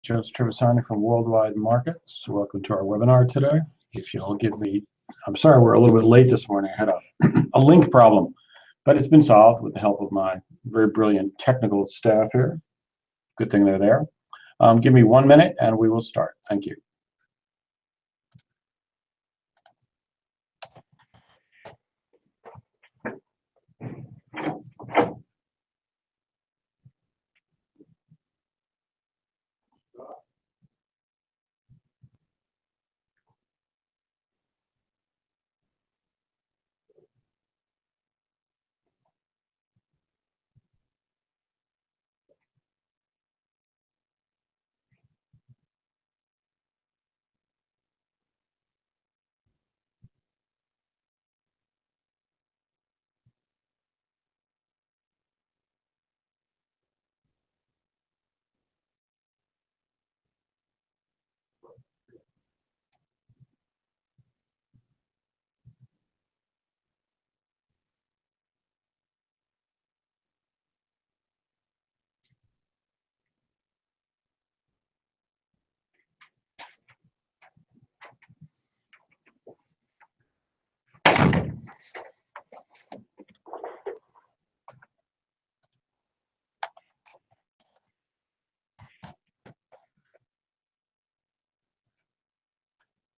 Joseph Trevisani from Worldwide Markets. Welcome to our webinar today. If you'll give me, I'm sorry we're a little bit late this morning. I had a link problem, but it's been solved with the help of my very brilliant technical staff here. Good thing they're there. Give me 1 minute and we will start. Thank you.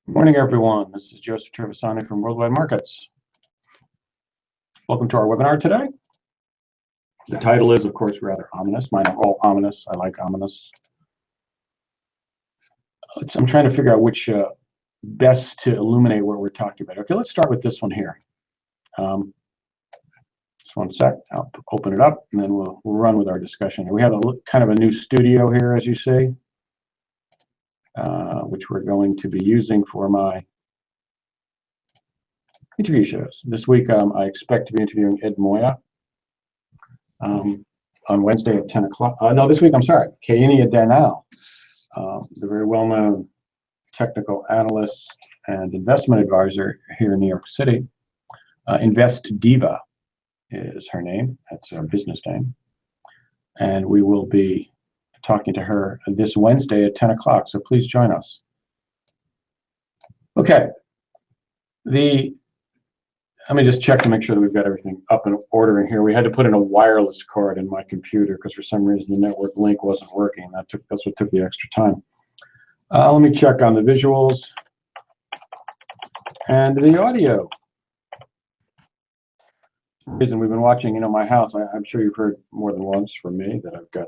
Good morning, everyone. This is Joseph Trevisani from Worldwide Markets. Welcome to our webinar today. The title is, of course, rather ominous. Mine are all ominous. I like ominous. I'm trying to figure out which best to illuminate what we're talking about. Okay, let's start with this one here. Just 1 sec. I'll open it up, and then we'll run with our discussion. We have a kind of a new studio here, as you see, which we're going to be using for my interview shows. This week, I expect to be interviewing Ed Moya on Wednesday at 10 o'clock. No, this week, I'm sorry, Kainia Danal, the very well-known technical analyst and investment advisor here in New York City. Invest Diva is her name. That's her business name. And we will be talking to her this Wednesday at 10 o'clock, so please join us. Okay, let me just check to make sure that we've got everything up and ordering here. We had to put in a wireless card in my computer because for some reason the network link wasn't working. That's what took the extra time. Let me check on the visuals and the audio. The reason we've been watching, my house, I'm sure you've heard more than once from me that I've got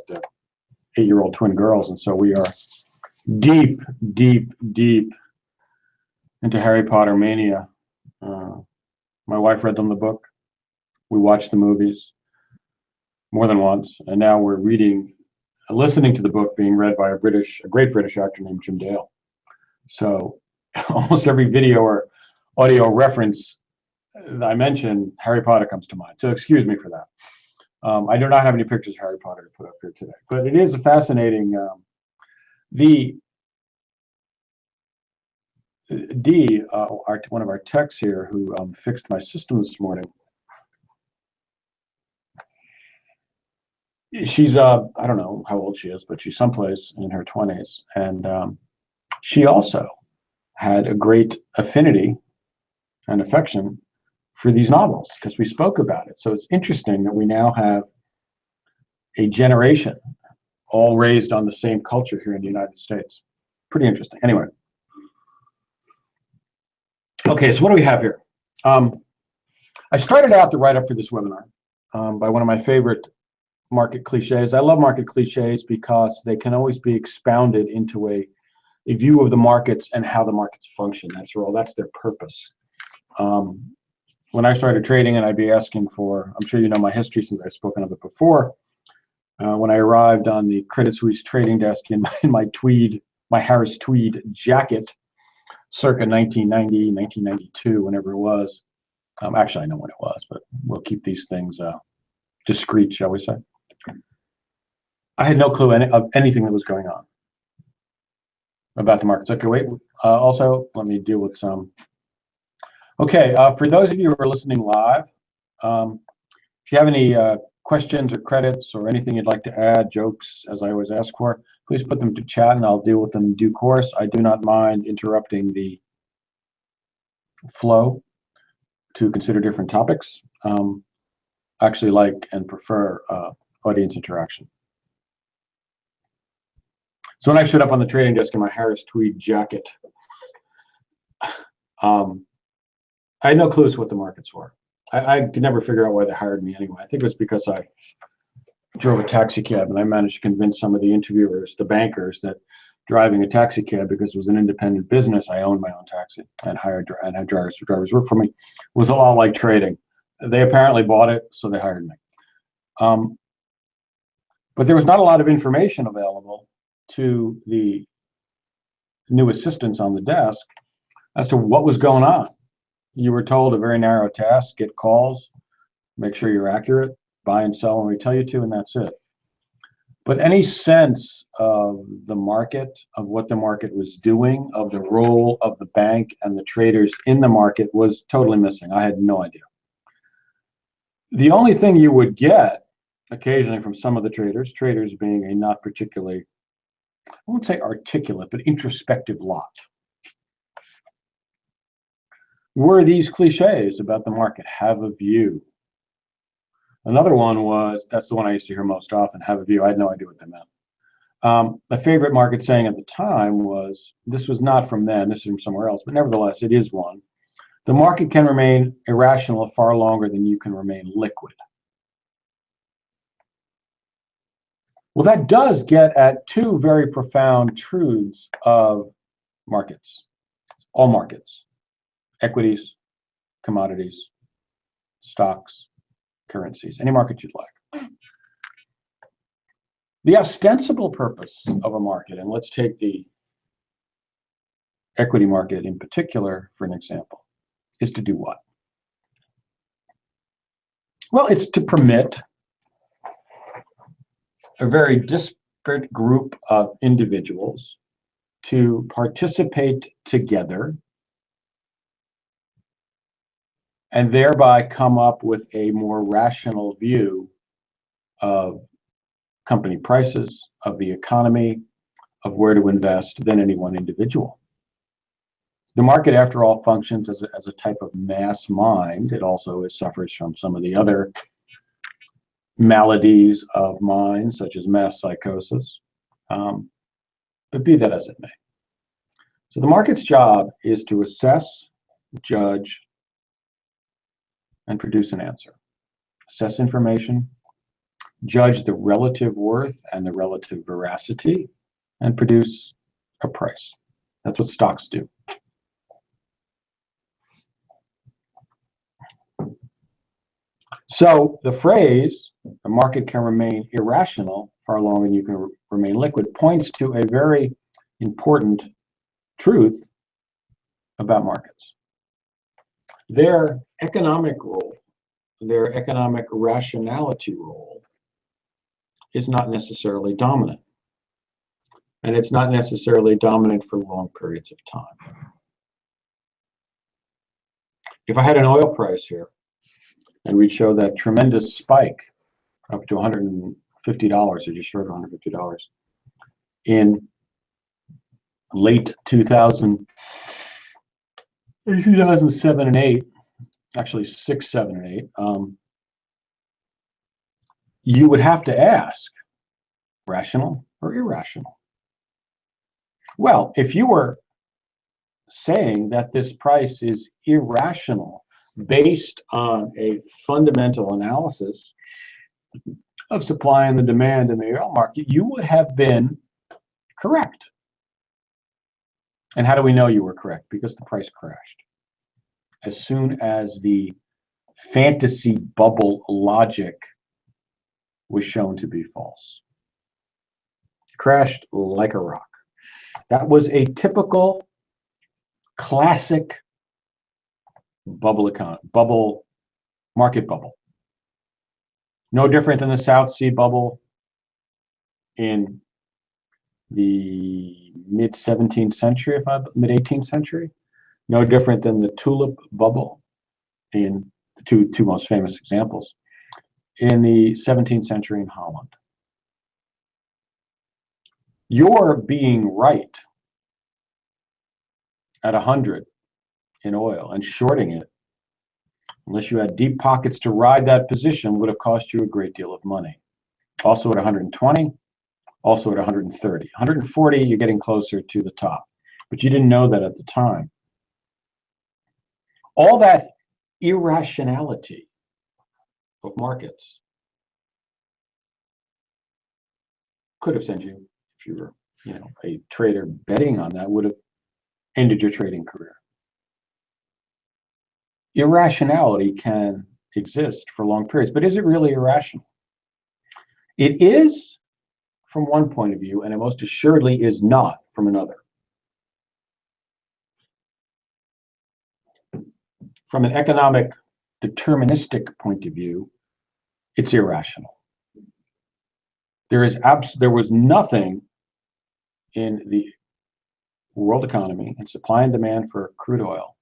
8-year-old twin girls, and so we are deep, deep, deep into Harry Potter mania. My wife read them the book. We watched the movies more than once, and now we're listening to the book being read by a great British actor named Jim Dale. So almost every video or audio reference that I mention, Harry Potter comes to mind. So excuse me for that. I do not have any pictures of Harry Potter to put up here today, but it is a fascinating. One of our techs here who fixed my system this morning. She's I don't know how old she is, but she's someplace in her 20s, and she also had a great affinity and affection for these novels because we spoke about it. So it's interesting that we now have a generation all raised on the same culture here in the United States. Pretty interesting. Anyway. Okay, so what do we have here? I started out the write-up for this webinar by one of my favorite market cliches. I love market cliches because they can always be expounded into a view of the markets and how the markets function. That's their purpose. When I started trading, and I'd be asking for, I'm sure you know my history since I've spoken of it before. When I arrived on the Credit Suisse trading desk in my Harris tweed jacket, circa 1990, 1992, whenever it was. Actually, I know when it was, but we'll keep these things discreet, shall we say. I had no clue of anything that was going on about the markets. Okay, wait. Also, let me deal with some. Okay, for those of you who are listening live, if you have any questions or credits or anything you'd like to add, jokes, as I always ask for, please put them to chat and I'll deal with them in due course. I do not mind interrupting the flow to consider different topics. I actually like and prefer audience interaction. So when I showed up on the trading desk in my Harris tweed jacket, I had no clue what the markets were. I could never figure out why they hired me anyway. I think it was because I drove a taxi cab and I managed to convince some of the interviewers, the bankers, that driving a taxi cab, because it was an independent business, I owned my own taxi and hired and had drivers work for me, was a lot like trading. They apparently bought it, so they hired me. But there was not a lot of information available to the new assistants on the desk as to what was going on. You were told a very narrow task: get calls, make sure you're accurate, buy and sell when we tell you to, and that's it. But any sense of the market, of what the market was doing, of the role of the bank and the traders in the market was totally missing. I had no idea. The only thing you would get occasionally from some of the traders being a not particularly, I won't say articulate, but introspective lot, were these cliches about the market: have a view. Another one was, that's the one I used to hear most often, have a view. I had no idea what they meant. My favorite market saying at the time was, this was not from them, this is from somewhere else, but nevertheless, it is one: the market can remain irrational far longer than you can remain liquid. Well, that does get at two very profound truths of markets, all markets: equities, commodities, stocks, currencies, any market you'd like. The ostensible purpose of a market, and let's take the equity market in particular for an example, is to do what? Well, it's to permit a very disparate group of individuals to participate together and thereby come up with a more rational view of company prices, of the economy, of where to invest than any one individual. The market, after all, functions as a type of mass mind. It also suffers from some of the other maladies of mind, such as mass psychosis. But be that as it may. So the market's job is to assess, judge, and produce an answer. Assess information, judge the relative worth and the relative veracity, and produce a price. That's what stocks do. So the phrase, the market can remain irrational far longer than you can remain liquid, points to a very important truth about markets. Their economic role, their economic rationality role, is not necessarily dominant. And it's not necessarily dominant for long periods of time. If I had an oil price here, and we'd show that tremendous spike up to $150, or just short of $150, in late 2007 and 8, actually 6, 7, and 8, you would have to ask, rational or irrational? Well, if you were saying that this price is irrational based on a fundamental analysis of supply and the demand in the oil market, you would have been correct. And how do we know you were correct? Because the price crashed. As soon as the fantasy bubble logic was shown to be false. It crashed like a rock. That was a typical, classic market bubble. No different than the South Sea bubble in the mid-17th century, mid-18th century. No different than the tulip bubble in the two most famous examples in the 17th century in Holland. Your being right at 100 in oil and shorting it, unless you had deep pockets to ride that position, would have cost you a great deal of money. Also at 120, also at 130. 140, you're getting closer to the top, but you didn't know that at the time. All that irrationality of markets could have sent you, if you were, a trader betting on that, would have ended your trading career. Irrationality can exist for long periods, but is it really irrational? It is from one point of view, and it most assuredly is not from another. From an economic deterministic point of view, it's irrational. There was nothing in the world economy and supply and demand for crude oil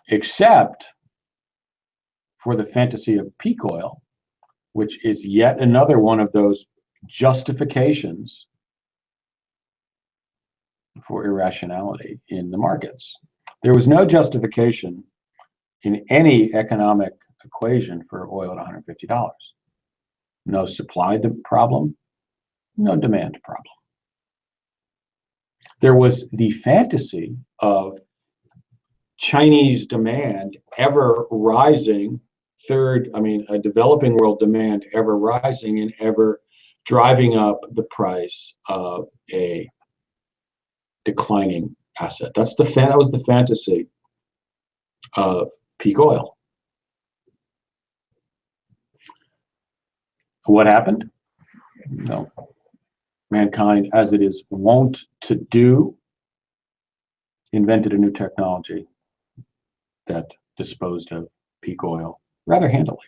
except for the fantasy of peak oil, which is yet another one of those justifications for irrationality in the markets. There was no justification in any economic equation for oil at $150. No supply problem, no demand problem. There was the fantasy of Chinese demand ever rising, a developing world demand ever rising and ever driving up the price of a declining asset. That was the fantasy of peak oil. What happened? No. Mankind, as it is wont to do, invented a new technology that disposed of peak oil rather handily.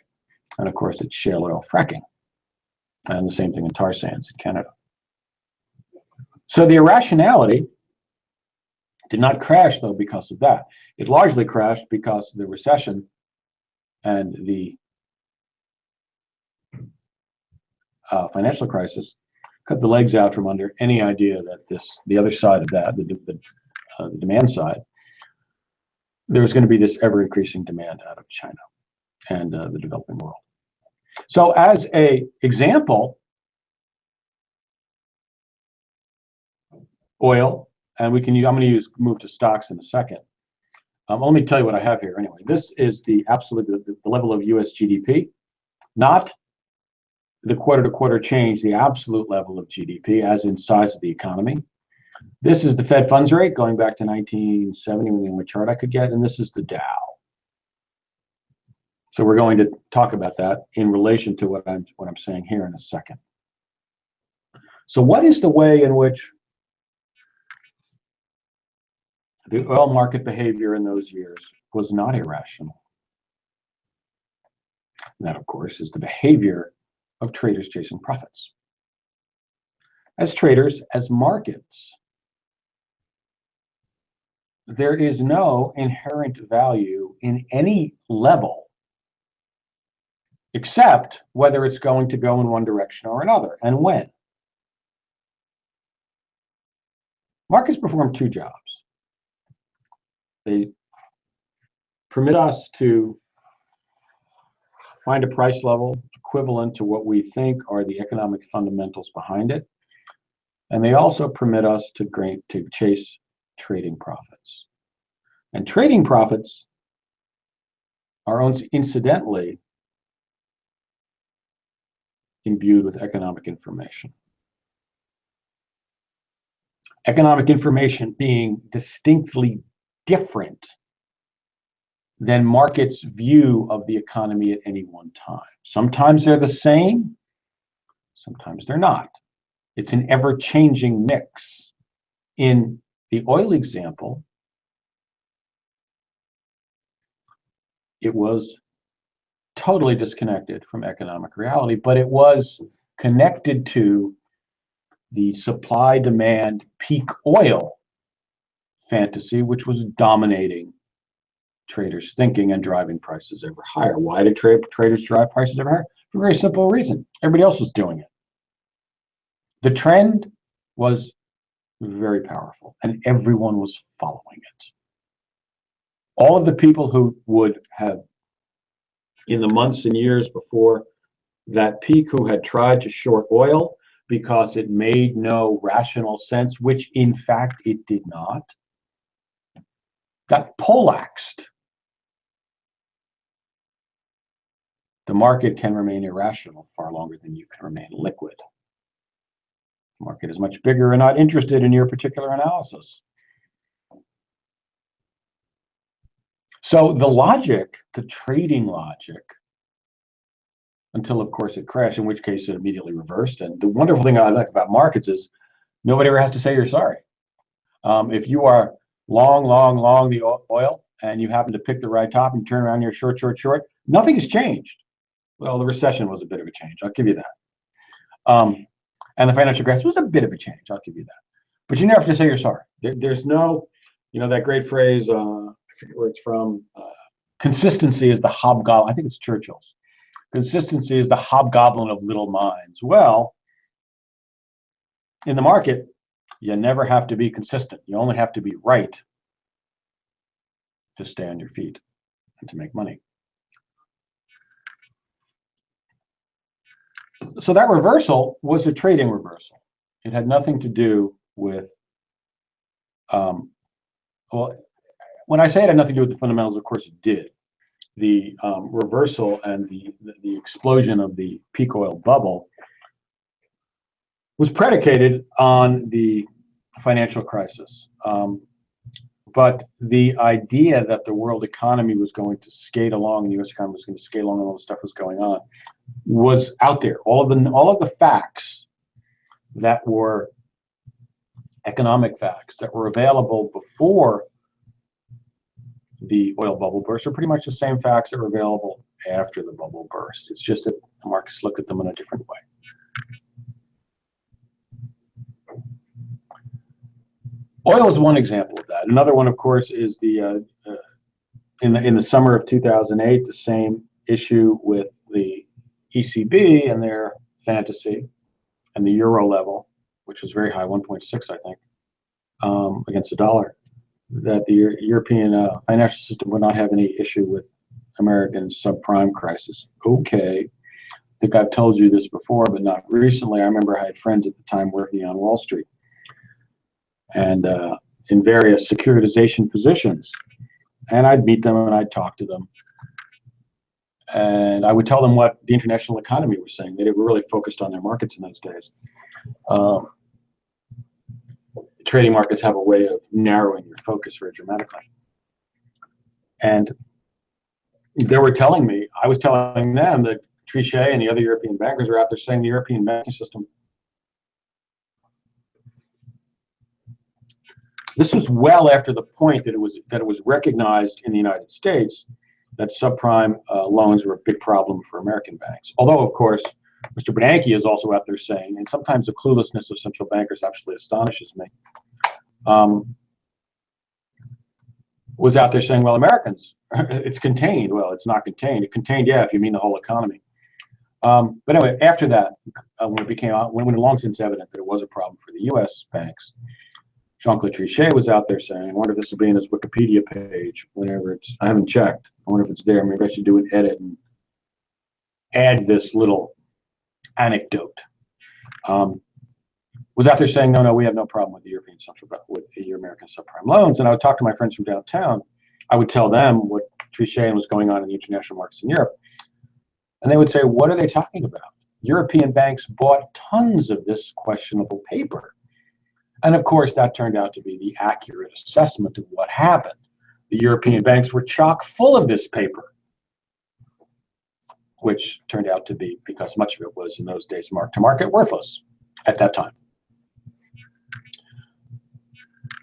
And of course, it's shale oil fracking. And the same thing in tar sands in Canada. So the irrationality did not crash, though, because of that. It largely crashed because of the recession and the financial crisis cut the legs out from under any idea that the other side of that, the demand side, there was going to be this ever-increasing demand out of China and the developing world. So as a example, oil, and I'm going to move to stocks in a second. Let me tell you what I have here anyway. This is the absolute, the level of US GDP, not the quarter-to-quarter change, the absolute level of GDP as in size of the economy. This is the Fed funds rate going back to 1970 when the only chart I could get, and this is the Dow. So we're going to talk about that in relation to what I'm saying here in a second. So what is the way in which the oil market behavior in those years was not irrational? And that, of course, is the behavior of traders chasing profits. As traders, as markets, there is no inherent value in any level except whether it's going to go in one direction or another, and when. Markets perform two jobs. They permit us to find a price level equivalent to what we think are the economic fundamentals behind it, and they also permit us to chase trading profits. And trading profits are incidentally imbued with economic information. Economic information being distinctly different than markets' view of the economy at any one time. Sometimes they're the same, sometimes they're not. It's an ever-changing mix. In the oil example, it was totally disconnected from economic reality, but it was connected to the supply-demand peak oil fantasy, which was dominating traders thinking and driving prices ever higher. Why did traders drive prices ever higher? For a very simple reason. Everybody else was doing it. The trend was very powerful, and everyone was following it. All of the people who would have, in the months and years before that peak, who had tried to short oil because it made no rational sense, which in fact it did not, got poleaxed. The market can remain irrational far longer than you can remain liquid. The market is much bigger and not interested in your particular analysis. So the logic, the trading logic, until of course it crashed, in which case it immediately reversed. And the wonderful thing I like about markets is nobody ever has to say you're sorry. If you are long the oil and you happen to pick the right top and turn around and you're short, nothing has changed. Well, the recession was a bit of a change, I'll give you that. And the financial crisis was a bit of a change, I'll give you that. But you never have to say you're sorry. There's no, that great phrase, I forget where it's from, consistency is the hobgoblin, I think it's Churchill's. Consistency is the hobgoblin of little minds. Well, in the market, you never have to be consistent. You only have to be right to stay on your feet and to make money. So that reversal was a trading reversal. It had nothing to do with, well, when I say it had nothing to do with the fundamentals, of course it did. The reversal and the explosion of the peak oil bubble was predicated on the financial crisis. But the idea that the world economy was going to skate along, the U.S. economy was going to skate along, and all the stuff was going on, was out there. All of the facts that were economic facts that were available before the oil bubble burst are pretty much the same facts that were available after the bubble burst. It's just that the markets looked at them in a different way. Oil is one example of that. Another one, of course, is the in the summer of 2008, the same issue with the ECB and their fantasy and the euro level, which was very high, 1.6, I think, against the dollar, that the European financial system would not have any issue with American subprime crisis. Okay, I think I've told you this before, but not recently. I remember I had friends at the time working on Wall Street and in various securitization positions. And I'd meet them and I'd talk to them. And I would tell them what the international economy was saying. They were really focused on their markets in those days. Trading markets have a way of narrowing your focus very dramatically. And they were telling me, I was telling them that Trichet and the other European bankers were out there saying the European banking system. This was well after the point that it was recognized in the United States that subprime loans were a big problem for American banks. Although, of course, Mr. Bernanke is also out there saying, and sometimes the cluelessness of central bankers actually astonishes me, was out there saying, well, Americans, it's contained. Well, it's not contained. It contained, yeah, if you mean the whole economy. But anyway, after that, when it became out, when it long since evident that it was a problem for the U.S. banks, Jean-Claude Trichet was out there saying, I wonder if this will be in his Wikipedia page whenever it's, I haven't checked. I wonder if it's there. Maybe I should do an edit and add this little anecdote. Was out there saying, no, we have no problem with the European Central Bank, with the American subprime loans. And I would talk to my friends from downtown. I would tell them what Trichet was going on in the international markets in Europe. And they would say, what are they talking about? European banks bought tons of this questionable paper. And of course, that turned out to be the accurate assessment of what happened. The European banks were chock full of this paper, which turned out to be, because much of it was in those days mark-to-market, worthless at that time.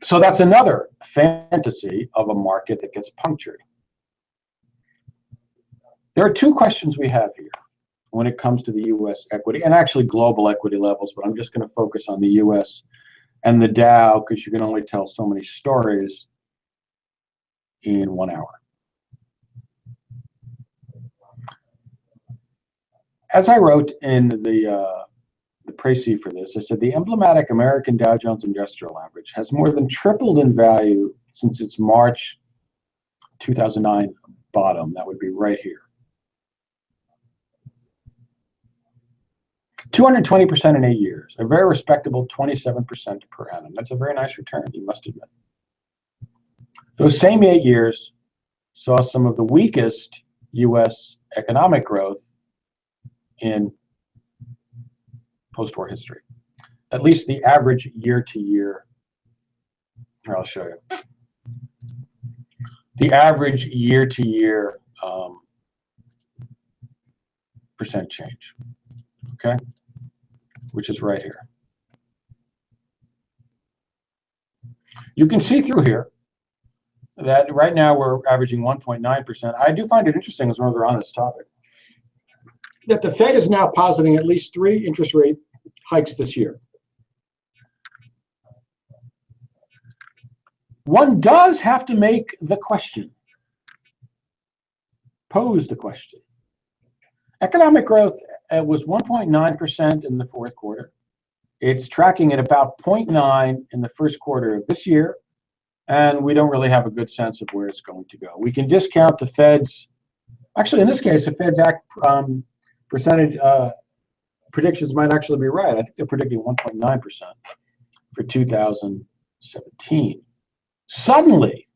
So that's another fantasy of a market that gets punctured. There are two questions we have here when it comes to the U.S. equity, and actually global equity levels, but I'm just going to focus on the U.S. and the Dow, because you can only tell so many stories in 1 hour. As I wrote in the précis for this, I said the emblematic American Dow Jones Industrial Average has more than tripled in value since its March 2009 bottom. That would be right here. 220% in 8 years, a very respectable 27% per annum. That's a very nice return, you must admit. Those same 8 years saw some of the weakest U.S. economic growth in post-war history. At least the average year-to-year, here I'll show you. The average year-to-year percent change, okay, which is right here. You can see through here that right now we're averaging 1.9%. I do find it interesting, as long as we're on this topic, that the Fed is now positing at least 3 interest rate hikes this year. One does have to make the question, pose the question. Economic growth was 1.9% in the fourth quarter. It's tracking at about 0.9 in the first quarter of this year, and we don't really have a good sense of where it's going to go. We can discount the Fed's, actually in this case, the Fed's percentage predictions might actually be right. I think they're predicting 1.9% for 2017. Suddenly,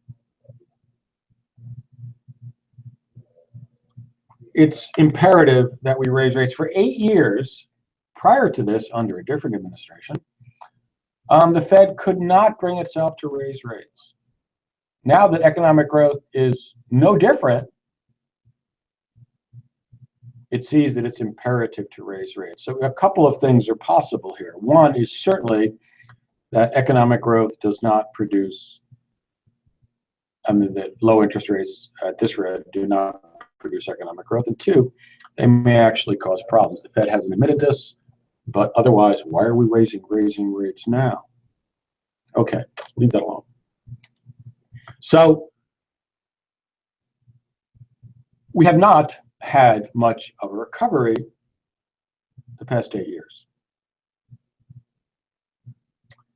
it's imperative that we raise rates. For 8 years prior to this, under a different administration, the Fed could not bring itself to raise rates. Now that economic growth is no different, it sees that it's imperative to raise rates. So a couple of things are possible here. One is certainly that economic growth does not produce, that low interest rates at this rate do not produce economic growth. And two, they may actually cause problems. The Fed hasn't admitted this, but otherwise, why are we raising rates now? Okay, leave that alone. So we have not had much of a recovery the past 8 years.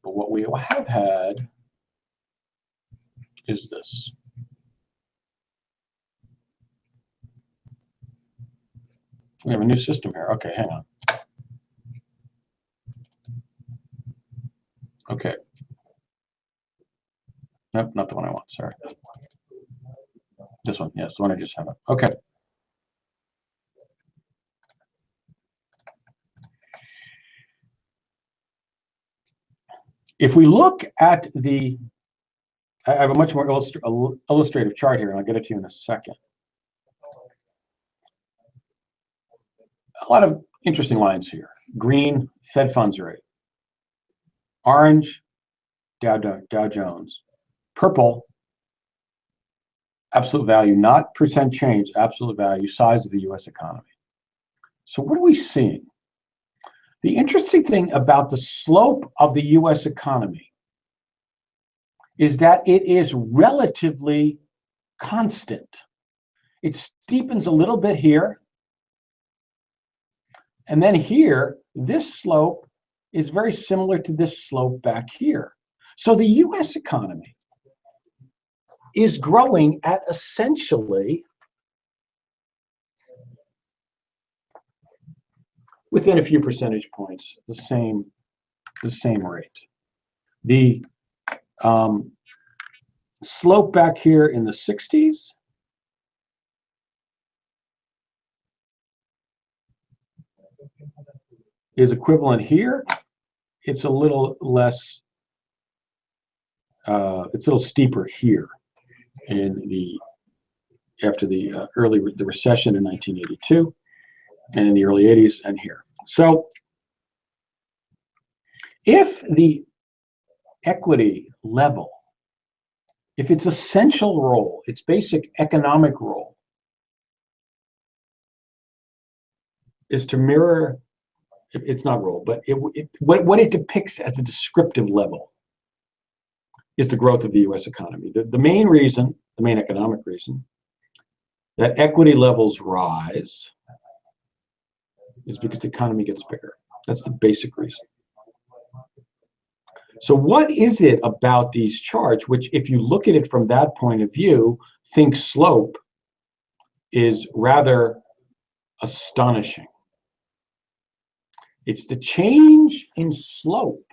But what we have had is this. We have a new system here. Okay, hang on. Okay. Nope, not the one I want, sorry. This one, yes, the one I just had. Okay. If we look at the, I have a much more illustrative chart here, and I'll get it to you in a second. A lot of interesting lines here. Green, Fed funds rate. Orange, Dow Jones. Purple, absolute value, not percent change, absolute value, size of the U.S. economy. So what are we seeing? The interesting thing about the slope of the U.S. economy is that it is relatively constant. It steepens a little bit here, and then here, this slope is very similar to this slope back here. So the U.S. economy is growing at essentially within a few percentage points the same rate. The slope back here in the 60s is equivalent here. It's a little less, it's a little steeper here in the, after the the recession in 1982 and in the early 80s and here. So if the equity level, if its essential role, its basic economic role is to mirror, it's not role, but what it depicts as a descriptive level is the growth of the U.S. economy. The main reason, the main economic reason, that equity levels rise is because the economy gets bigger. That's the basic reason. So what is it about these charts, which if you look at it from that point of view, think slope, is rather astonishing? It's the change in slope,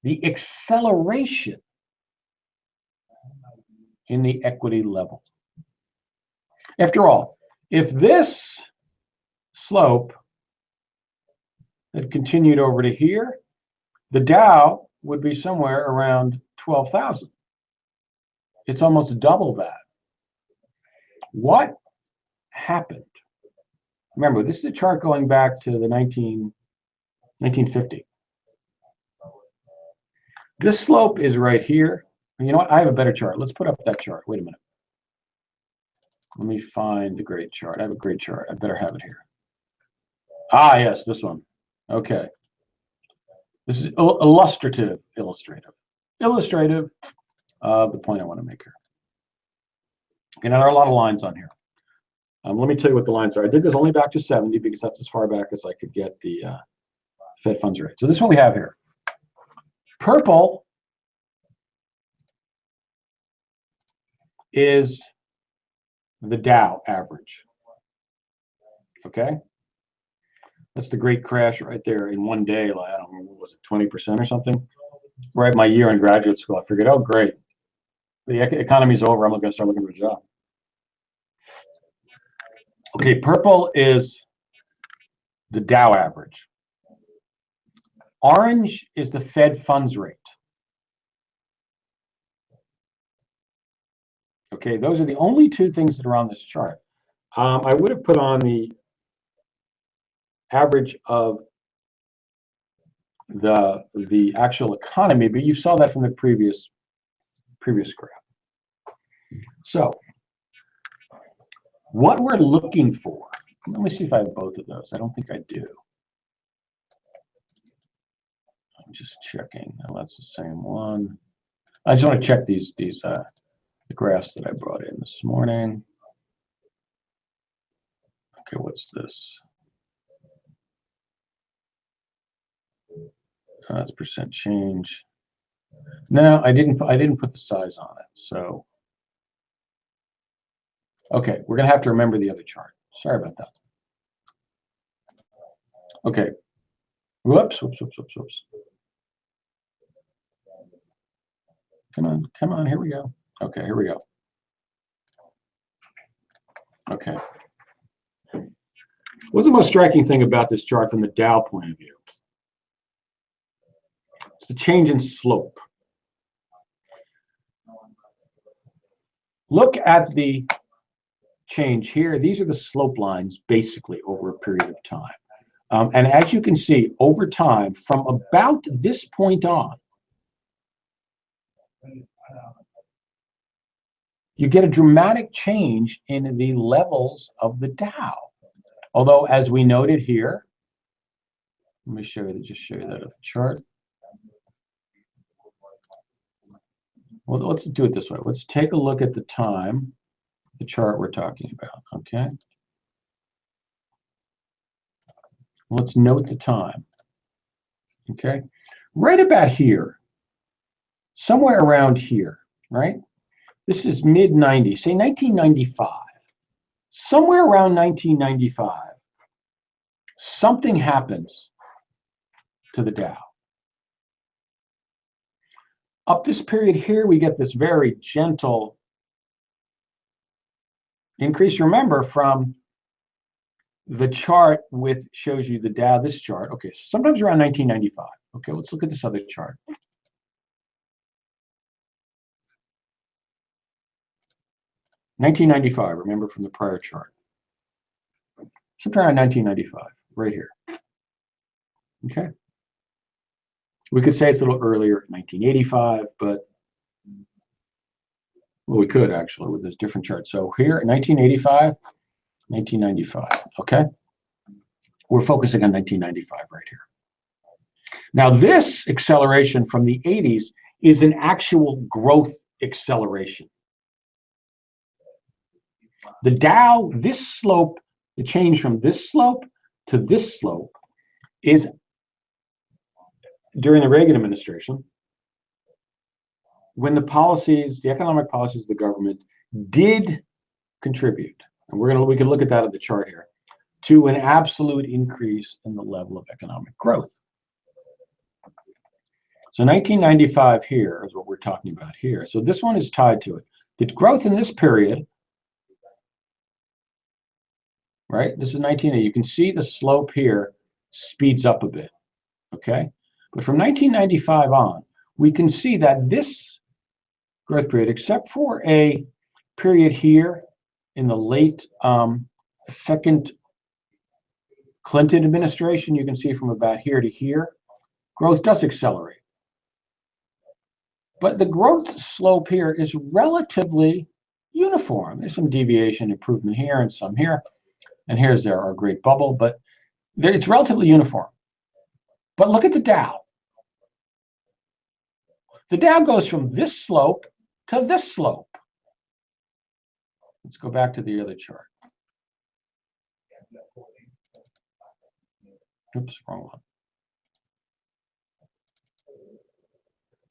the acceleration in the equity level. After all, if this slope had continued over to here, the Dow would be somewhere around 12,000. It's almost double that. What happened? Remember, this is a chart going back to the 1950. This slope is right here. You know what? I have a better chart. Let's put up that chart. Wait a minute. Let me find the great chart. I have a great chart. I better have it here. Ah, yes, this one. Okay. This is illustrative, the point I want to make here. Okay, now there are a lot of lines on here. Let me tell you what the lines are. I did this only back to 70 because that's as far back as I could get the Fed funds rate. So this is what we have here. Purple is the Dow average. Okay? That's the great crash right there in one day. Like, I don't know, what was it, 20% or something? Right, my year in graduate school, I figured, oh, great. The economy's over. I'm going to start looking for a job. Okay, purple is the Dow average. Orange is the Fed funds rate. Okay, those are the only two things that are on this chart. I would have put on the average of the actual economy, but you saw that from the previous graph. So what we're looking for, let me see if I have both of those. I don't think I do. I'm just checking. Oh, that's the same one. I just want to check the graphs that I brought in this morning. Okay, what's this? That's percent change. No, I didn't put the size on it. So okay, we're gonna have to remember the other chart. Sorry about that. Okay. Whoops. Come on, here we go. Okay, here we go. Okay. What's the most striking thing about this chart from the Dow point of view? It's the change in slope. Look at the change here. These are the slope lines basically over a period of time. And as you can see, over time, from about this point on, you get a dramatic change in the levels of the Dow. Although, as we noted here, let me just show you that other chart. Well, let's do it this way. Let's take a look at the time, the chart we're talking about, okay? Let's note the time, okay? Right about here, somewhere around here, right? This is mid-90s, say 1995. Somewhere around 1995, something happens to the Dow. Up this period here, we get this very gentle increase. Remember, from the chart shows you the Dow, this chart. Okay, so sometimes around 1995. Okay, let's look at this other chart. $1995, remember from the prior chart. Sometime around 1995, right here. Okay. We could say it's a little earlier, 1985, but well, we could actually with this different chart. So here, 1985, 1995, okay? We're focusing on 1995 right here. Now, this acceleration from the 80s is an actual growth acceleration. The Dow, this slope, the change from this slope to this slope is during the Reagan administration, when the economic policies of the government did contribute, and we can look at that on the chart here, to an absolute increase in the level of economic growth. So 1995 here is what we're talking about here. So this one is tied to it. The growth in this period, right? This is 1980. You can see the slope here speeds up a bit, okay? But from 1995 on, we can see that this growth period, except for a period here in the late second Clinton administration, you can see from about here to here, growth does accelerate. But the growth slope here is relatively uniform. There's some deviation, improvement here and some here. And here's our great bubble, but it's relatively uniform. But look at the Dow. The Dow goes from this slope to this slope. Let's go back to the other chart. Oops, wrong one.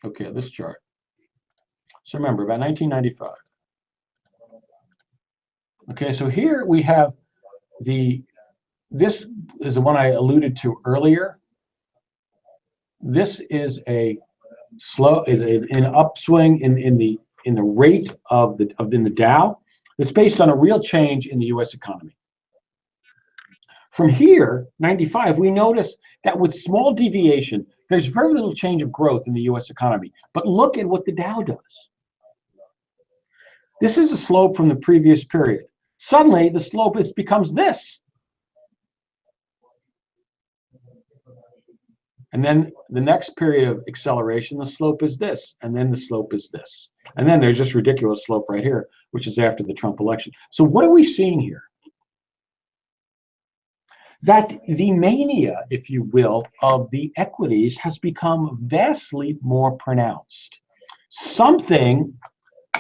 Okay, this chart. So remember, about 1995. Okay, so here we have this is the one I alluded to earlier. This is an upswing in the rate of the Dow. It's based on a real change in the U.S. economy. From here, 95, we notice that with small deviation, there's very little change of growth in the U.S. economy. But look at what the Dow does. This is a slope from the previous period. Suddenly, the slope becomes this. And then the next period of acceleration, the slope is this, and then the slope is this. And then there's just ridiculous slope right here, which is after the Trump election. So what are we seeing here? That the mania, if you will, of the equities has become vastly more pronounced.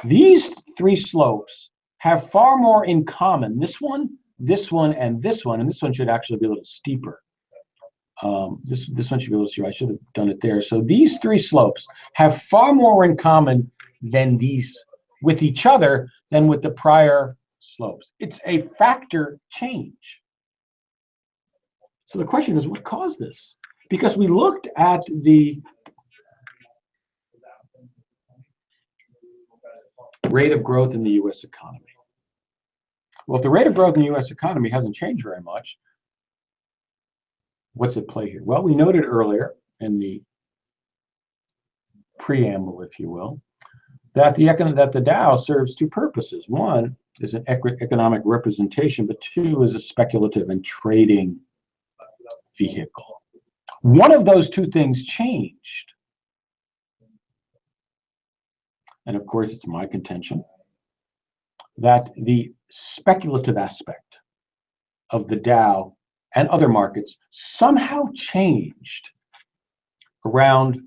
These three slopes have far more in common. This one, and this one, and this one should actually be a little steeper. This one should be a little steeper. I should have done it there. So these three slopes have far more in common than these with each other than with the prior slopes. It's a factor change. So the question is, what caused this? Because we looked at the rate of growth in the U.S. economy. Well, if the rate of growth in the U.S. economy hasn't changed very much, what's at play here? Well, we noted earlier in the preamble, if you will, that the Dow serves two purposes. One is an economic representation, but two is a speculative and trading vehicle. One of those two things changed. And of course, it's my contention that the speculative aspect of the Dow and other markets somehow changed around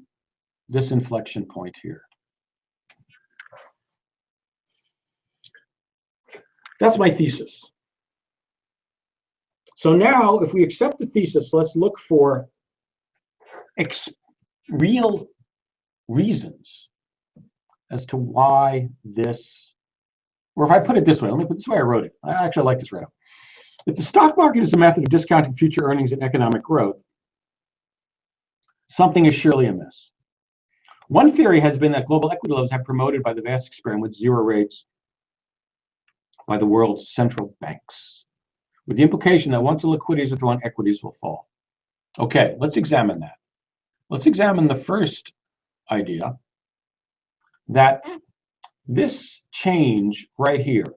this inflection point here. That's my thesis. So now, if we accept the thesis, let's look for real reasons as to why this, or if I put it this way, let me put it this way I wrote it. I actually like this right up. If the stock market is a method of discounting future earnings and economic growth, something is surely amiss. One theory has been that global equity lows have promoted by the vast experiment with zero rates by the world's central banks, with the implication that once the liquidity is withdrawn, equities will fall. Okay, let's examine that. Let's examine the first idea, that this change right here,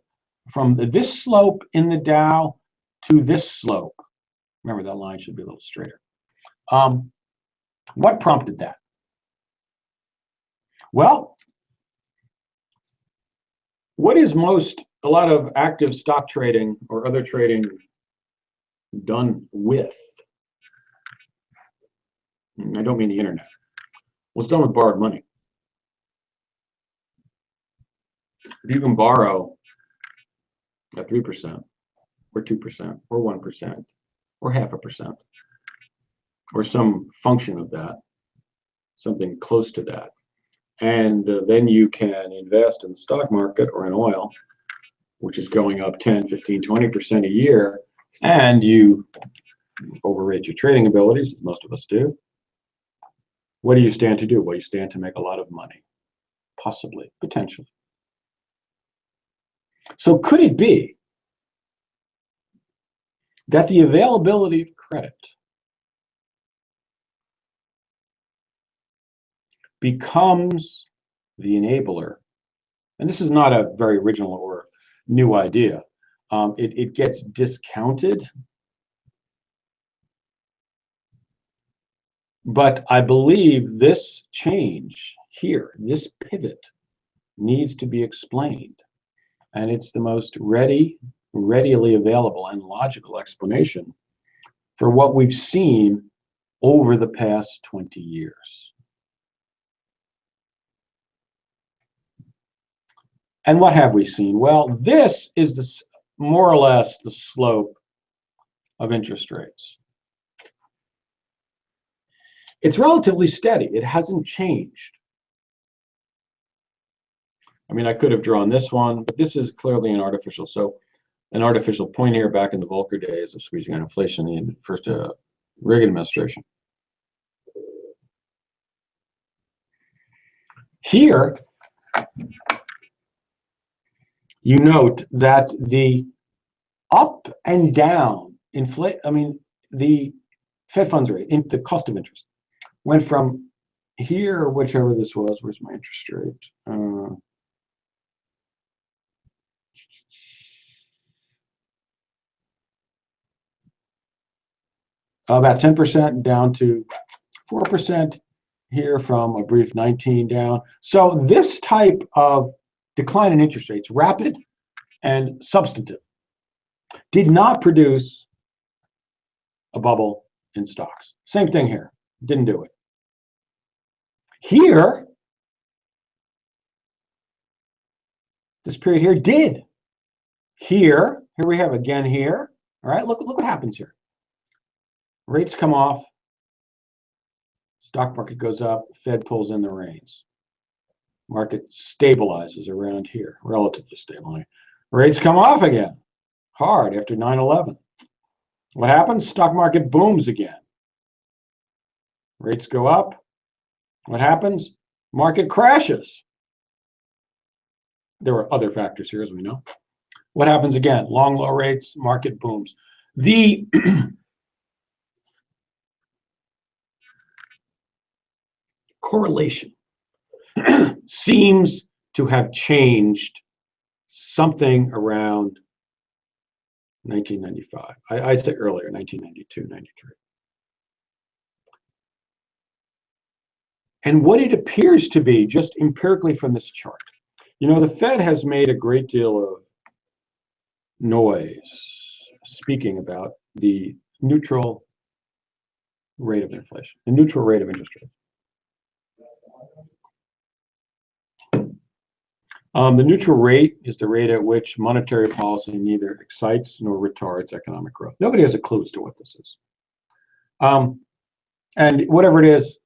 from this slope in the Dow to this slope, remember that line should be a little straighter. What prompted that? Well, what is a lot of active stock trading or other trading done with? I don't mean the internet. Well, it's done with borrowed money. If you can borrow at 3% or 2% or 1%, or 0.5%, or some function of that, something close to that. And then you can invest in the stock market or in oil, which is going up 10, 15, 20% a year, and you overrate your trading abilities, as most of us do. What do you stand to do? Well, you stand to make a lot of money, possibly, potentially. So could it be that the availability of credit becomes the enabler? And this is not a very original or new idea. It gets discounted, but I believe this change here, this pivot, needs to be explained. And it's the most readily available and logical explanation for what we've seen over the past 20 years. And what have we seen? Well, this is more or less the slope of interest rates. It's relatively steady. It hasn't changed. I mean, I could have drawn this one, but this is clearly an artificial. So an artificial point here back in the Volcker days of squeezing out inflation in the first Reagan administration. Here, you note that the up and down the Fed funds rate, the cost of interest, went from here, whichever this was, where's my interest rate? About 10% down to 4% here, from a brief 19 down. So this type of decline in interest rates, rapid and substantive, did not produce a bubble in stocks. Same thing here, didn't do it. Here, this period here did. Here we have again here. All right, look what happens here. Rates come off, stock market goes up, Fed pulls in the reins. Market stabilizes around here, relatively stable. Rates come off again, hard after 9/11. What happens? Stock market booms again. Rates go up. What happens? Market crashes. There are other factors here, as we know. What happens again? Long, low rates, market booms. The correlation seems to have changed something around 1995. I'd say earlier, 1992, 93. And what it appears to be, just empirically from this chart, the Fed has made a great deal of noise speaking about the neutral rate of inflation, the neutral rate of interest rates. The neutral rate is the rate at which monetary policy neither excites nor retards economic growth. Nobody has a clue as to what this is. And whatever it is,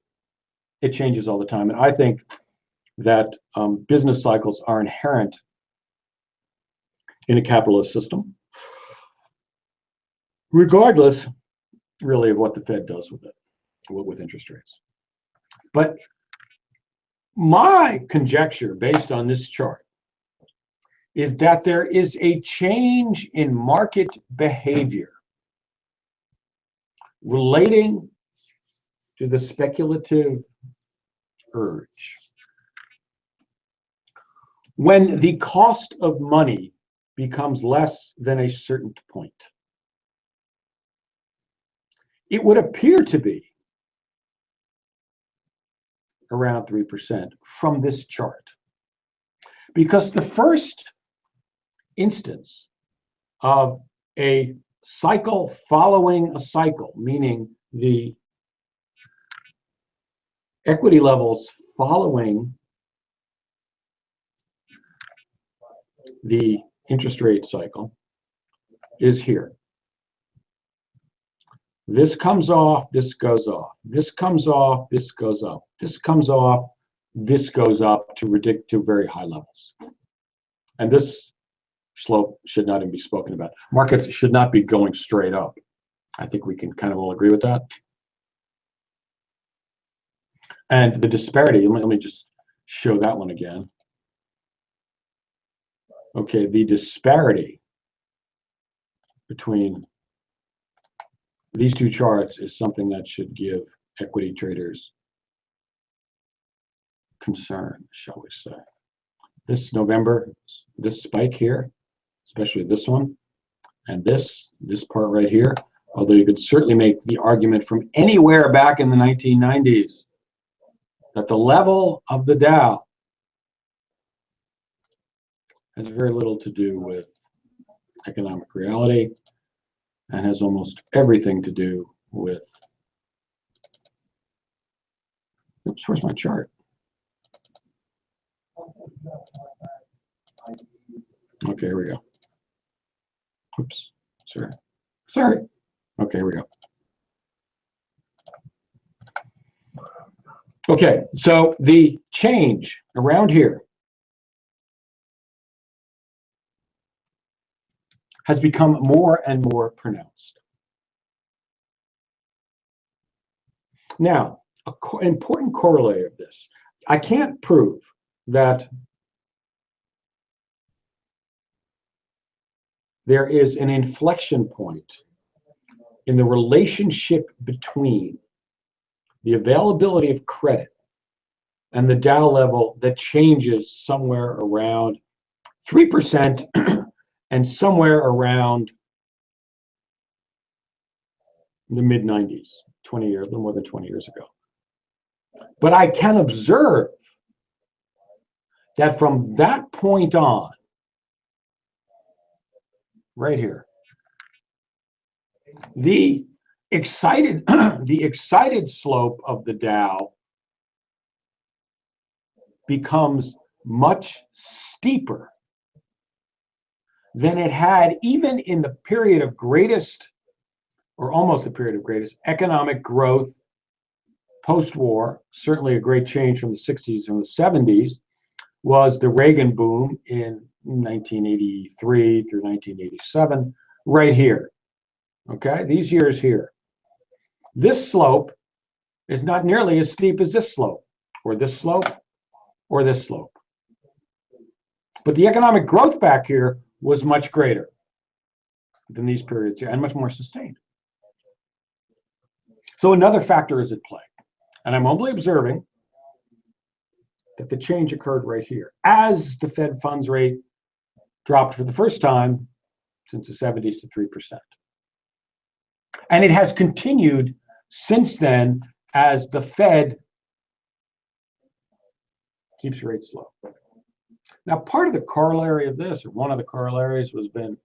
it changes all the time. And I think that business cycles are inherent in a capitalist system, regardless, really, of what the Fed does with it, with interest rates. But my conjecture, based on this chart, is that there is a change in market behavior relating to the speculative urge. When the cost of money becomes less than a certain point, it would appear to be around 3% from this chart. Because the first instance of a cycle following a cycle, meaning the equity levels following the interest rate cycle, is here. This comes off, this goes off. This comes off, this goes up. This comes off, this goes up to very high levels. And this slope should not even be spoken about. Markets should not be going straight up. I think we can kind of all agree with that. And the disparity, let me just show that one again. Okay, the disparity between these two charts is something that should give equity traders concern, shall we say. This November, this spike here, especially this one, and this part right here, although you could certainly make the argument from anywhere back in the 1990s that the level of the Dow has very little to do with economic reality and has almost everything to do with, oops, where's my chart? Okay, here we go. Oops, sorry. Okay, here we go. Okay, so the change around here has become more and more pronounced. Now, an important corollary of this, I can't prove that there is an inflection point in the relationship between the availability of credit and the Dow level that changes somewhere around 3% and somewhere around the mid-90s, 20 years, a little more than 20 years ago. But I can observe that from that point on, right here, the excited slope of the Dow becomes much steeper than it had even in the period of greatest, or almost the period of greatest, economic growth post-war. Certainly a great change from the 60s and the 70s was the Reagan boom in 1983 through 1987, right here. Okay, these years here. This slope is not nearly as steep as this slope, or this slope, or this slope. But the economic growth back here was much greater than these periods here, and much more sustained. So another factor is at play. And I'm only observing that the change occurred right here, as the Fed funds rate dropped for the first time since the 70s to 3%. And it has continued since then as the Fed keeps rates low. Now, part of the corollary of this, or one of the corollaries, was been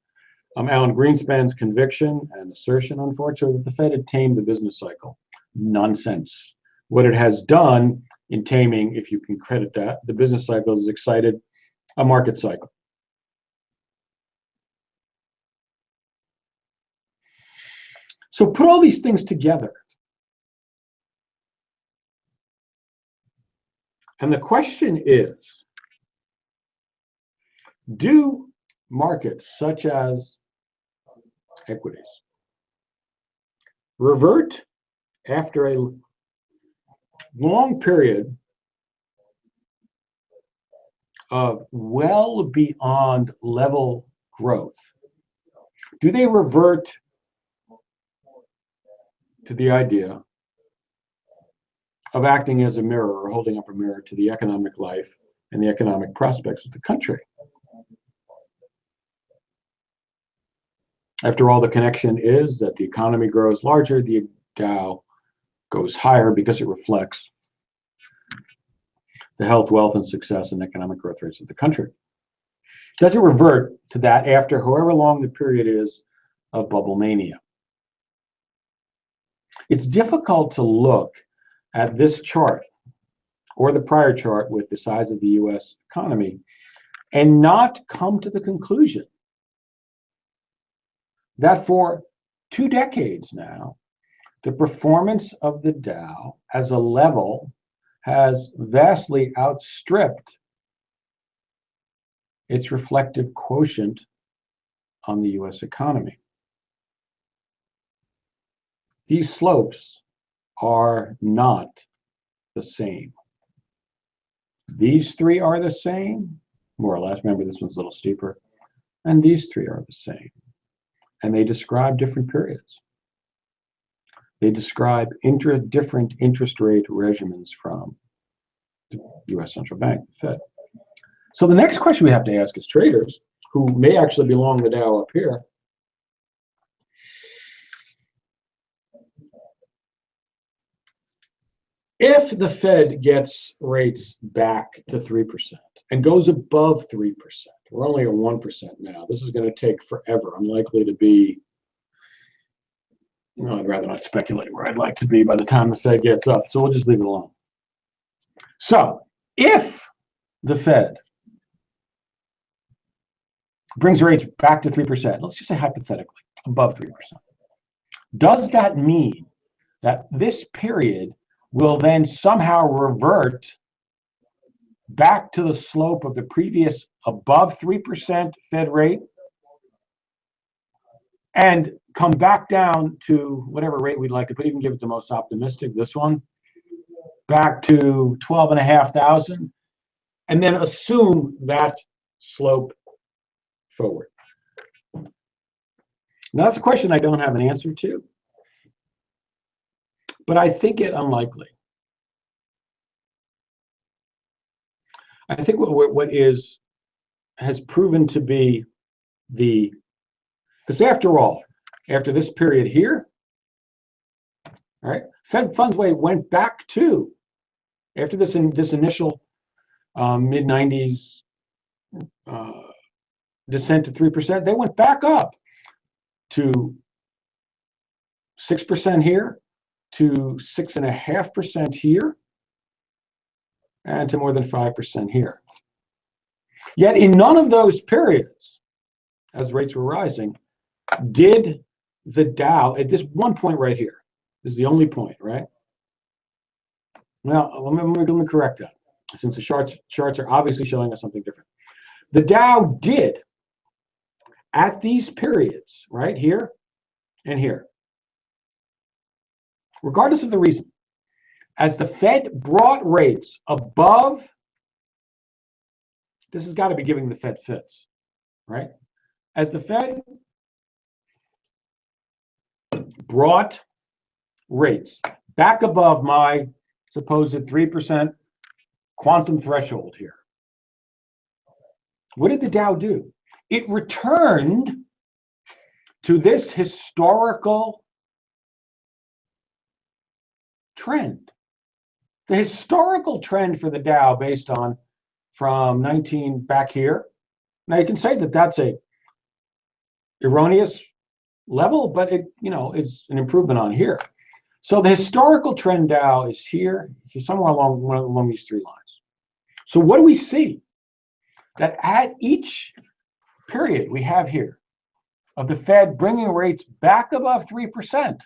Alan Greenspan's conviction and assertion, unfortunately, that the Fed had tamed the business cycle. Nonsense. What it has done in taming, if you can credit that, the business cycle has excited a market cycle. So put all these things together. And the question is, do markets such as equities revert after a long period of well beyond level growth? Do they revert to the idea of acting as a mirror, or holding up a mirror to the economic life and the economic prospects of the country? After all, the connection is that the economy grows larger, the Dow goes higher because it reflects the health, wealth, and success and economic growth rates of the country. Does it revert to that after however long the period is of bubble mania? It's difficult to look at this chart or the prior chart with the size of the US economy and not come to the conclusion that for 2 decades now, The performance of the Dow as a level has vastly outstripped its reflective quotient on the US economy. These slopes are not the same. These three are the same, more or less. Remember, this one's a little steeper. And these three are the same. And they describe different periods. They describe different interest rate regimens from the US Central Bank, the Fed. So the next question we have to ask as traders, who may actually belong the Dow up here, if the Fed gets rates back to 3% and goes above 3%, we're only at 1% now. This is going to take forever. I'm likely to be, no, I'd rather not speculate where I'd like to be by the time the Fed gets up. So we'll just leave it alone. So if the Fed brings rates back to 3%, let's just say hypothetically, above 3%, does that mean that this period will then somehow revert back to the slope of the previous above 3% Fed rate and come back down to whatever rate we'd like to put, even give it the most optimistic, this one, back to 12,500, and then assume that slope forward? Now, that's a question I don't have an answer to, but I think it unlikely. I think what has proven to be because after all, after this period here, all right, Fed funds rate went back to, after this initial mid-90s descent to 3%, they went back up to 6% here, to 6.5% here, and to more than 5% here. Yet in none of those periods, as rates were rising, did the Dow, at this one point right here, this is the only point, right? Well, let me correct that, since the charts are obviously showing us something different. The Dow did, at these periods, right here and here, regardless of the reason, as the Fed brought rates above, this has got to be giving the Fed fits, right? As the Fed brought rates back above my supposed 3% quantum threshold here, what did the Dow do? It returned to this historical trend. The historical trend for the Dow, based on from 19 back here. Now you can say that that's a erroneous level, but it, is an improvement on here. So the historical trend Dow is here, somewhere along these three lines. So what do we see? That at each period we have here of the Fed bringing rates back above 3%,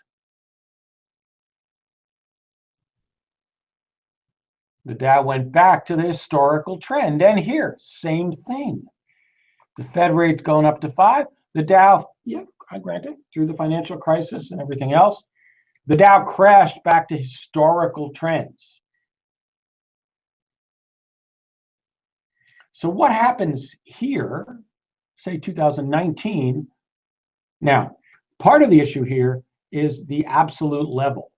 the Dow went back to the historical trend. And here, same thing. The Fed rate's going up to 5. The Dow, yeah, I grant it, through the financial crisis and everything else, the Dow crashed back to historical trends. So what happens here, say 2019, now, part of the issue here is the absolute level.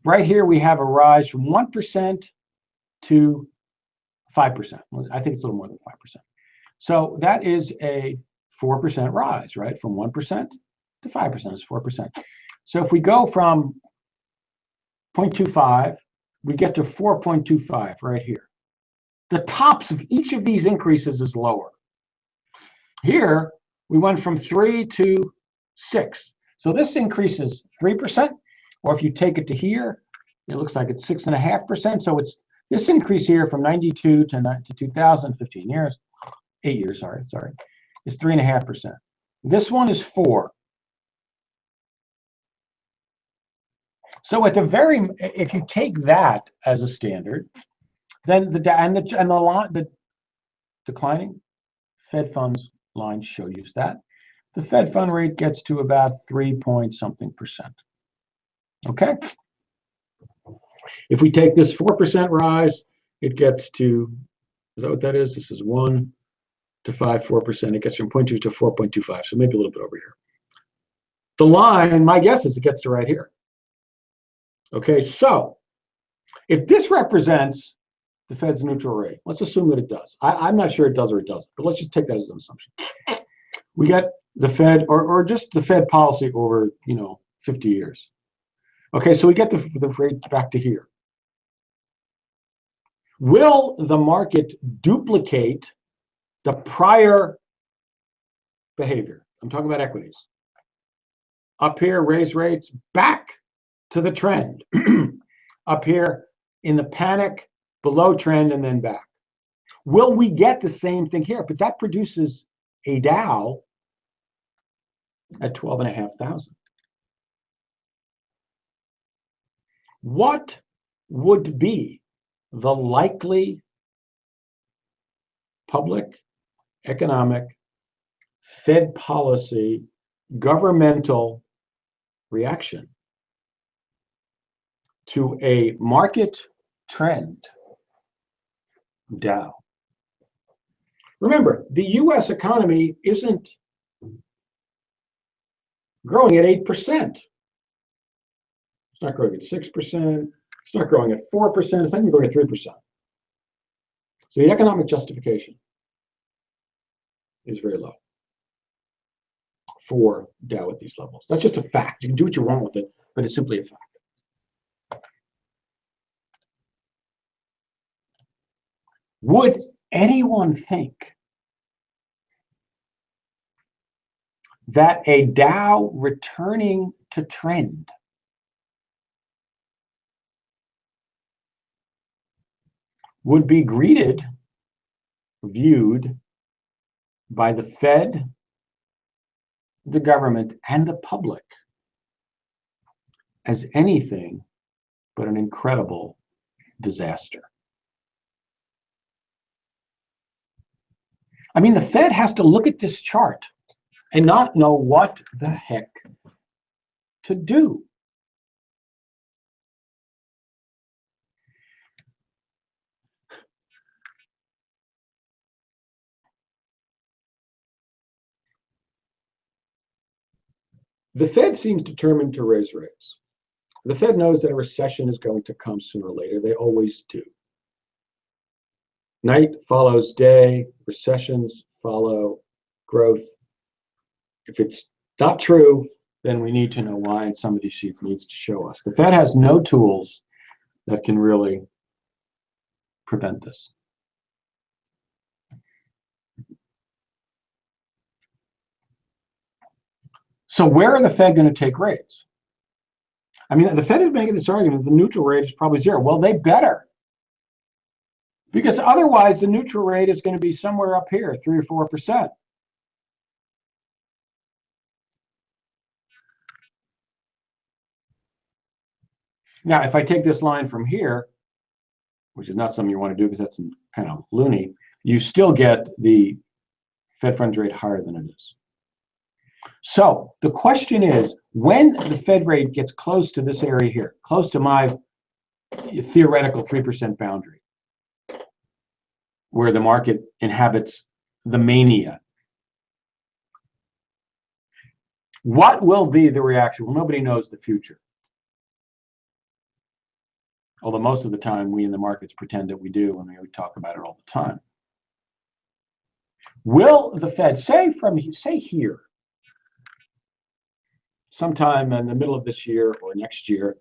Right here, we have a rise from 1% to 5%. I think it's a little more than 5%. So that is a 4% rise, right? From 1% to 5% is 4%. So if we go from 0.25, we get to 4.25 right here. The tops of each of these increases is lower. Here, we went from 3 to 6. So this increases 3%, or if you take it to here, it looks like it's 6.5%. So it's this increase here from 92 to 2000, 15 years, 8 years, sorry, is 3.5%. This one is 4. So at the very, if you take that as a standard, then the declining Fed funds line shows you that the Fed fund rate gets to about 3 point something percent. Okay. If we take this 4% rise, it gets to, is that what that is? This is 1 to 5, 4%. It gets from 0.2 to 4.25, so maybe a little bit over here. The line, my guess is it gets to right here. Okay, so if this represents the Fed's neutral rate, let's assume that it does. I'm not sure it does or it doesn't, but let's just take that as an assumption. We get the Fed, or just the Fed policy over, 50 years. Okay, so we get the rate back to here. Will the market duplicate the prior behavior? I'm talking about equities. Up here, raise rates, back to the trend. Up here, in the panic, below trend, and then back. Will we get the same thing here? But that produces a Dow at 12,500. What would be the likely public, economic, Fed policy, governmental reaction to a market trend Dow? Remember, the US economy isn't growing at 8%. It's not growing at 6%. It's not growing at 4%. It's not even growing at 3%. So the economic justification is very low for Dow at these levels. That's just a fact. You can do what you want with it, but it's simply a fact. Would anyone think that a Dow returning to trend would be viewed by the Fed, the government, and the public as anything but an incredible disaster? I mean, the Fed has to look at this chart and not know what the heck to do. The Fed seems determined to raise rates. The Fed knows that a recession is going to come sooner or later. They always do. Night follows day. Recessions follow growth. If it's not true, then we need to know why, and some of these sheets needs to show us. The Fed has no tools that can really prevent this. So where are the Fed going to take rates? I mean, the Fed is making this argument the neutral rate is probably 0. Well, they better. Because otherwise, the neutral rate is going to be somewhere up here, 3 or 4%. Now, if I take this line from here, which is not something you want to do because that's kind of loony, you still get the Fed funds rate higher than it is. So the question is, when the Fed rate gets close to this area here, close to my theoretical 3% boundary, where the market inhabits the mania, what will be the reaction? Well, nobody knows the future. Although most of the time we in the markets pretend that we do, and we talk about it all the time. Will the Fed, say here, sometime in the middle of this year or next year,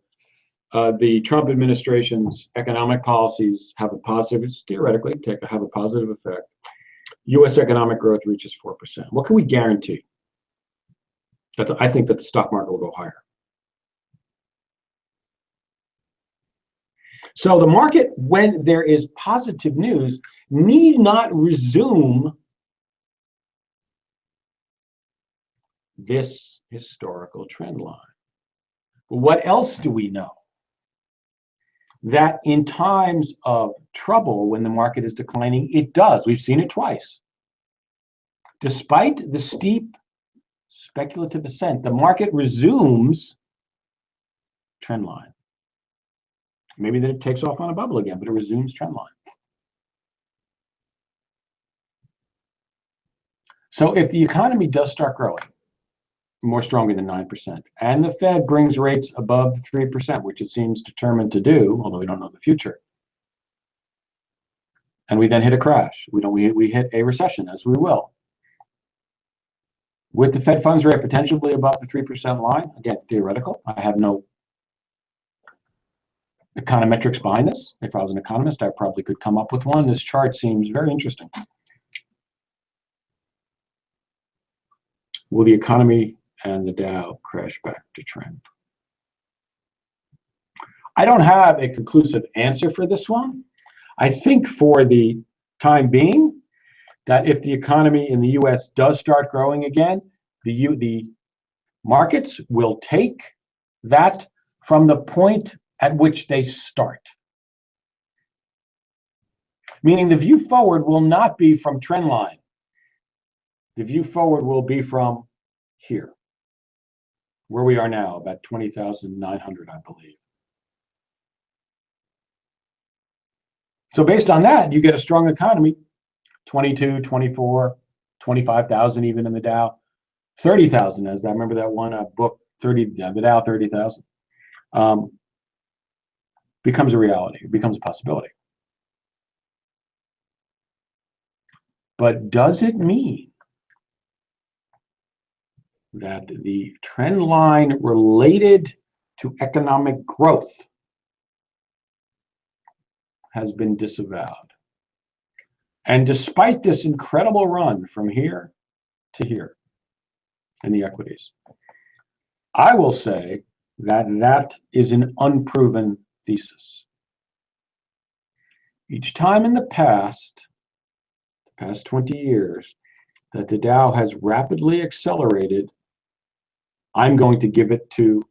the Trump administration's economic policies have a positive, theoretically, have a positive effect. U.S. economic growth reaches 4%. What can we guarantee? I think that the stock market will go higher. So the market, when there is positive news, need not resume this historical trend line. What else do we know? That in times of trouble, when the market is declining, it does. We've seen it twice. Despite the steep speculative ascent, the market resumes trend line. Maybe then it takes off on a bubble again, but it resumes trend line. So if the economy does start growing more strongly than 9%, and the Fed brings rates above 3%, which it seems determined to do, although we don't know the future, and we then hit a crash, we hit a recession, as we will, with the Fed funds rate potentially above the 3% line, again, theoretical, I have no econometrics behind this. If I was an economist, I probably could come up with one. This chart seems very interesting. Will the economy and the Dow crash back to trend? I don't have a conclusive answer for this one. I think for the time being, that if the economy in the US does start growing again, the markets will take that from the point at which they start. Meaning the view forward will not be from trend line. The view forward will be from here, where we are now, about 20,900, I believe. So based on that, you get a strong economy, 22, 24, 25,000 even in the Dow, 30,000 as I remember that one book, the Dow 30,000, becomes a reality, it becomes a possibility. But does it mean that the trend line related to economic growth has been disavowed? And despite this incredible run from here to here in the equities, I will say that that is an unproven thesis. Each time in the past 20 years, that the Dow has rapidly accelerated, I'm going to give it to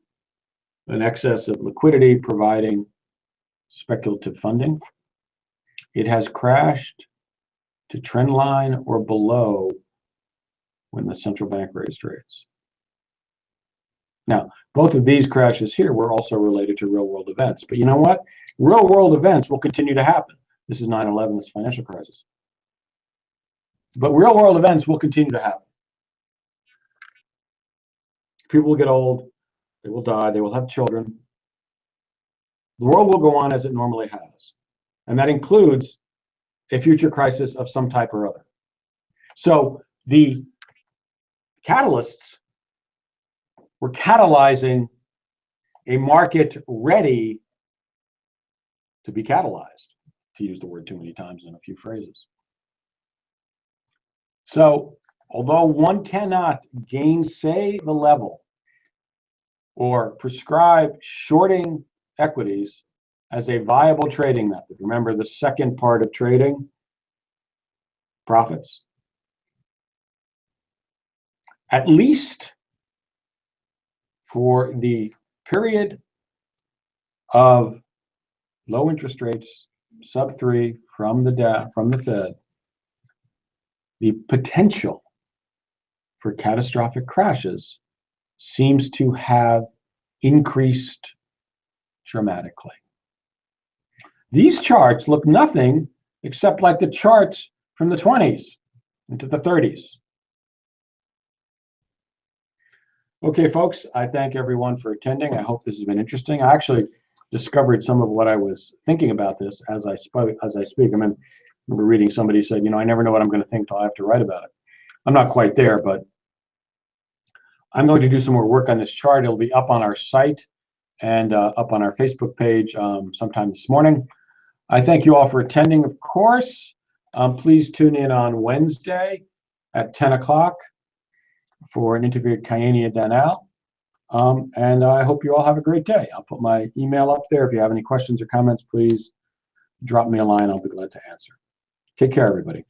an excess of liquidity providing speculative funding. It has crashed to trend line or below when the central bank raised rates. Now, both of these crashes here were also related to real world events. But you know what? Real world events will continue to happen. This is 9/11, this financial crisis. But real world events will continue to happen. People will get old, they will die, they will have children. The world will go on as it normally has. And that includes a future crisis of some type or other. So the catalysts were catalyzing a market ready to be catalyzed, to use the word too many times in a few phrases. So although one cannot gainsay the level or prescribe shorting equities as a viable trading method, remember the second part of trading, profits, at least for the period of low interest rates, sub 3 from the Fed, the potential for catastrophic crashes seems to have increased dramatically. These charts look nothing except like the charts from the 20s into the 30s. Okay, folks, I thank everyone for attending. I hope this has been interesting. I actually discovered some of what I was thinking about this as I speak. I mean, I remember reading somebody said, you know, I never know what I'm going to think till I have to write about it. I'm not quite there, but I'm going to do some more work on this chart. It'll be up on our site and up on our Facebook page sometime this morning. I thank you all for attending, of course. Please tune in on Wednesday at 10 o'clock for an interview with Kayania Danal. And I hope you all have a great day. I'll put my email up there. If you have any questions or comments, please drop me a line. I'll be glad to answer. Take care, everybody.